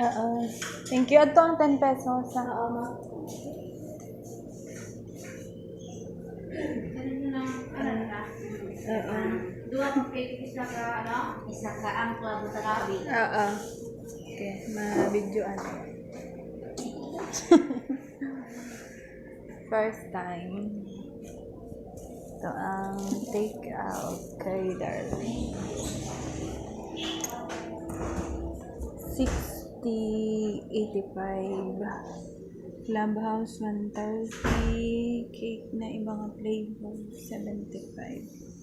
Oo. Thank you. Ito ang 10 pesos. Oo, ma. Oo. Dua pa isa ka, ano? Isa ka ang klabo sa gabi. Oo. Okay, ma-videoan. First time. Ito ang take out kay Darling. 60, 85. Clubhouse 130. Cake na ibang flavor 75.